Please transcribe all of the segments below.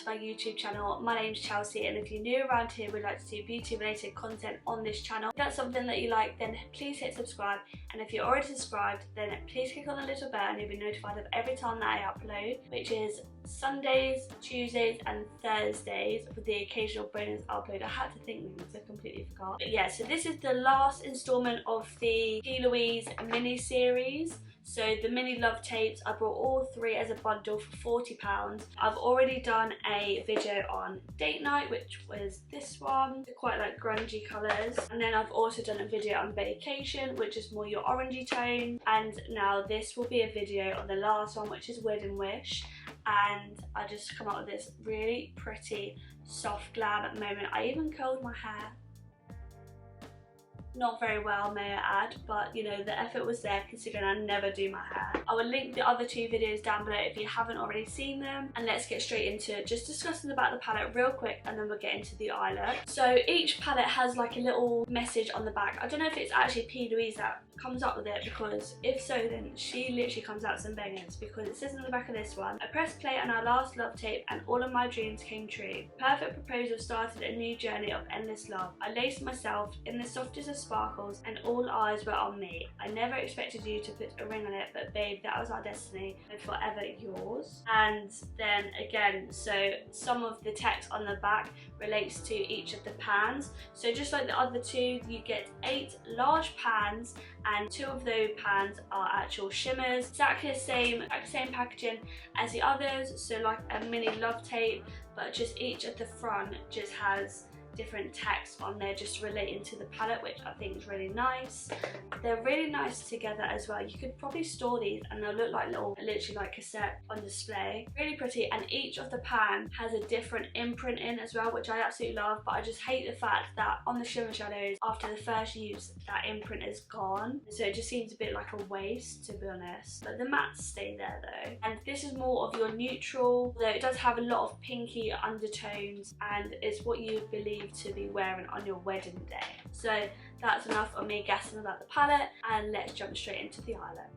to my YouTube channel. My name's Chelsea, and if you're new around here, we'd like to do beauty related content on this channel. If that's something that you like, then please hit subscribe, and if you're already subscribed, then please click on the little bell and you'll be notified of every time that I upload, which is Sundays, Tuesdays and Thursdays, with the occasional bonus upload. I had to think because I completely forgot. But yeah, so this is the last instalment of the Plouise mini series. So the mini love tapes, I brought all three as a bundle for £40. I've already done a video on date night, which was this one. They're quite like grungy colours. And then I've also done a video on vacation, which is more your orangey tone. And now this will be a video on the last one, which is Wedding Wish. And I just come up with this really pretty soft glam at the moment. I even curled my hair. Not very well, may I add, but you know, the effort was there considering I never do my hair. I will link the other two videos down below if you haven't already seen them. And let's get straight into just discussing about the palette real quick, and then we'll get into the eye look. So each palette has like a little message on the back. I don't know if it's actually Plouise that comes up with it, because if so, then she literally comes out some bangers, because it says on the back of this one, I pressed play on our last love tape and all of my dreams came true. Perfect proposal started a new journey of endless love. I laced myself in the softest of sparkles and all eyes were on me. I never expected you to put a ring on it, but babe, that was our destiny and forever yours. And then again, so some of the text on the back relates to each of the pans. So just like the other two, you get 8 large pans, and 2 of those pans are actual shimmers. Exactly the same packaging as the others, so like a mini love tape, but just each at the front just has different text on there just relating to the palette, which I think is really nice. They're really nice together as well. You could probably store these and they'll look like little, literally like cassette on display. Really pretty, and each of the pan has a different imprint in as well, which I absolutely love, but I just hate the fact that on the shimmer shadows, after the first use, that imprint is gone. So it just seems a bit like a waste, to be honest. But the mattes stay there though. And this is more of your neutral, though it does have a lot of pinky undertones, and it's what you would believe to be wearing on your wedding day. So that's enough of me guessing about the palette, and let's jump straight into the eye look.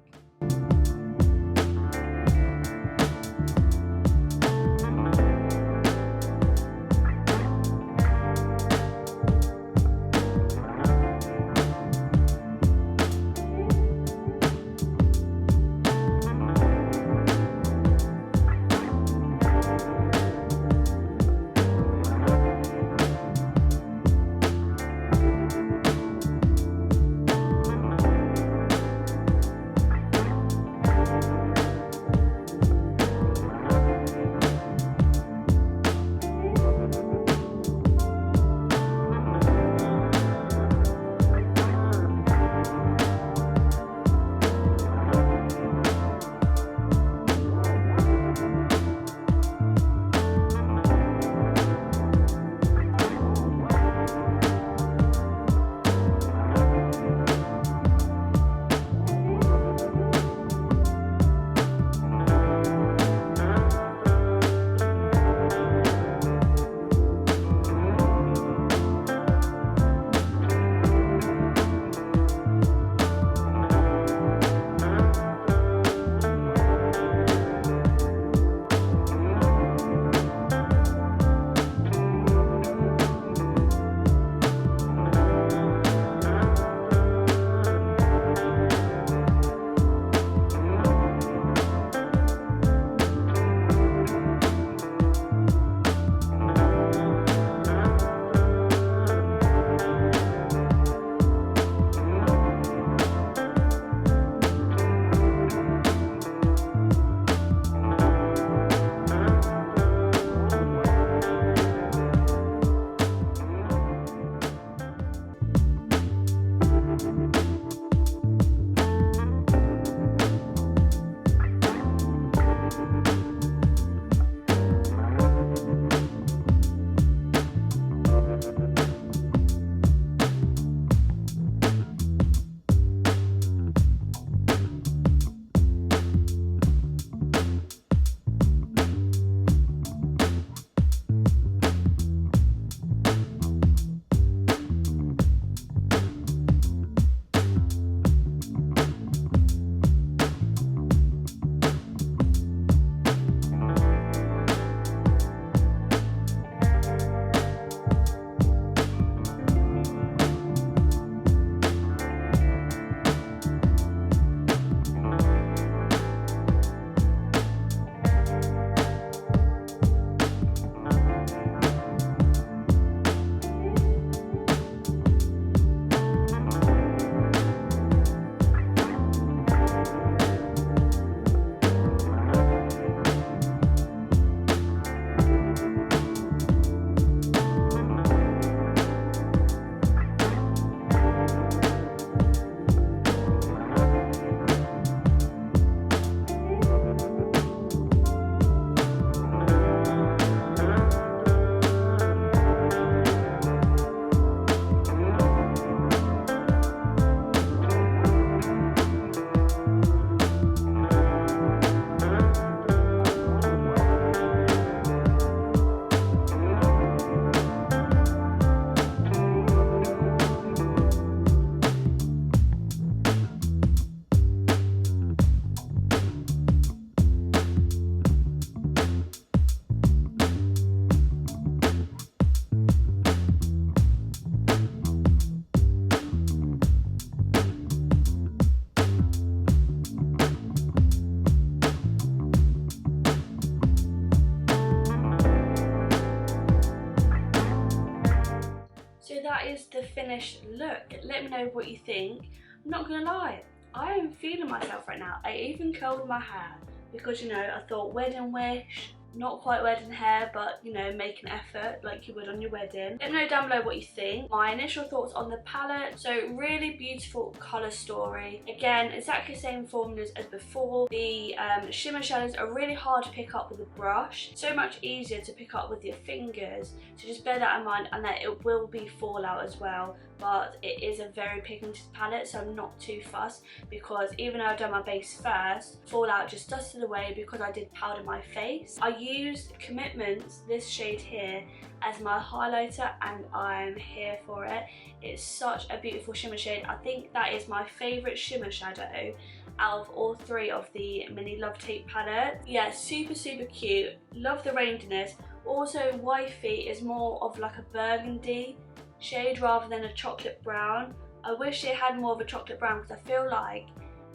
So that is the finished look. Let me know what you think. I'm not gonna lie, I am feeling myself right now. I even curled my hair because, you know, I thought wedding wish, not quite wedding hair, but, you know, make an effort like you would on your wedding. Let me know down below what you think. My initial thoughts on the palette. So really beautiful colour story. Again, exactly the same formulas as before. The shimmer shadows are really hard to pick up with a brush. So much easier to pick up with your fingers. So just bear that in mind, and that it will be fallout as well. But it is a very pigmented palette, so I'm not too fussed, because even though I've done my base first, fallout just dusted away because I did powder my face. I used Commitments, this shade here, as my highlighter, and I'm here for it. It's such a beautiful shimmer shade. I think that is my favourite shimmer shadow out of all three of the mini Love Tape palettes. Yeah, super cute. Love the rangeiness. Also, Wifey is more of like a burgundy shade rather than a chocolate brown. I wish it had more of a chocolate brown, because I feel like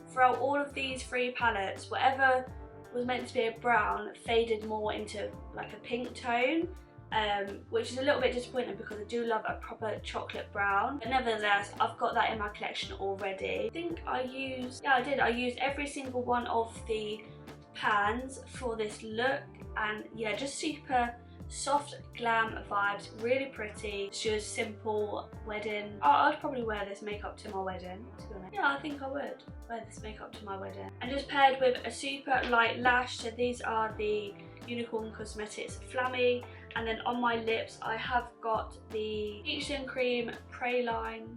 throughout all of these three palettes, whatever was meant to be a brown faded more into like a pink tone, which is a little bit disappointing because I do love a proper chocolate brown. But nevertheless, I've got that in my collection already. I think I used, yeah, I did. I used every single one of the pans for this look, and yeah, just super soft glam vibes, really pretty. It's just simple wedding. I'd probably wear this makeup to my wedding, to be honest. Yeah, I think I would wear this makeup to my wedding. And just paired with a super light lash. So these are the Unicorn Cosmetics Flammy. And then on my lips, I have got the Peach and Cream Praline,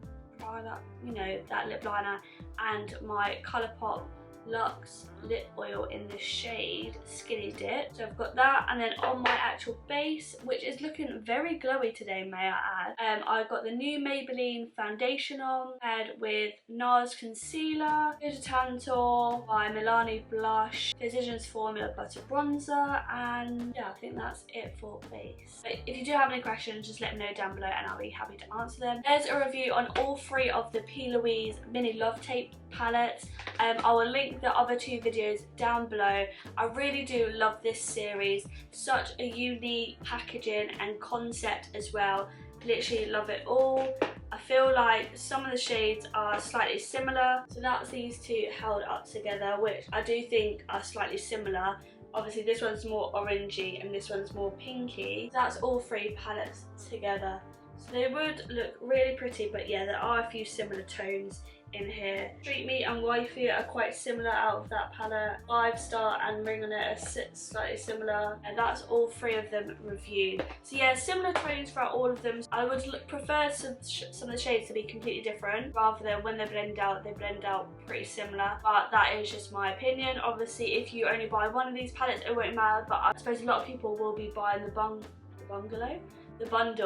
you know, that lip liner, and my Colourpop Luxe lip oil in the shade Skinny Dip. So I've got that, and then on my actual base, which is looking very glowy today, may I add, I've got the new Maybelline foundation on, paired with NARS concealer, Good Tantor by Milani blush, Physicians Formula butter bronzer, and yeah, I think that's it for base. But if you do have any questions, just let me know down below and I'll be happy to answer them. There's a review on all three of the Plouise mini Love Tape palettes. I will link the other two videos down below. I really do love this series. Such a unique packaging and concept as well. Literally love it all. I feel like some of the shades are slightly similar. So that's these two held up together, which I do think are slightly similar. Obviously this one's more orangey and this one's more pinky. That's all three palettes together. So they would look really pretty, but yeah, there are a few similar tones in here. Street Meat and Wifey are quite similar out of that palette. 5 Star and Ring on It are slightly similar, and that's all three of them reviewed. So yeah, similar tones throughout all of them. I would prefer some of the shades to be completely different, rather than when they blend out pretty similar. But that is just my opinion. Obviously, if you only buy one of these palettes, it won't matter, but I suppose a lot of people will be buying the bundle,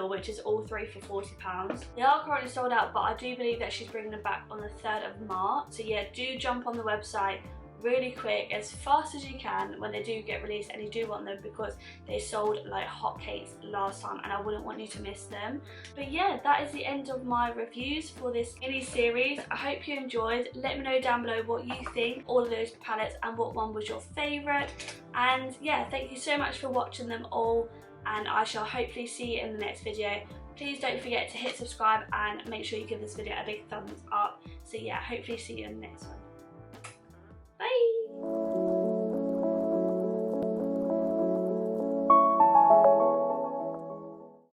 which is all three for £40. They are currently sold out, but I do believe that she's bringing them back on the 3rd of March. So yeah, do jump on the website really quick, as fast as you can when they do get released, and you do want them because they sold like hotcakes last time and I wouldn't want you to miss them. But yeah, that is the end of my reviews for this mini series. I hope you enjoyed. Let me know down below what you think all of those palettes and what one was your favourite. And yeah, thank you so much for watching them all, and I shall hopefully see you in the next video. Please don't forget to hit subscribe and make sure you give this video a big thumbs up. So yeah, hopefully see you in the next one. Bye!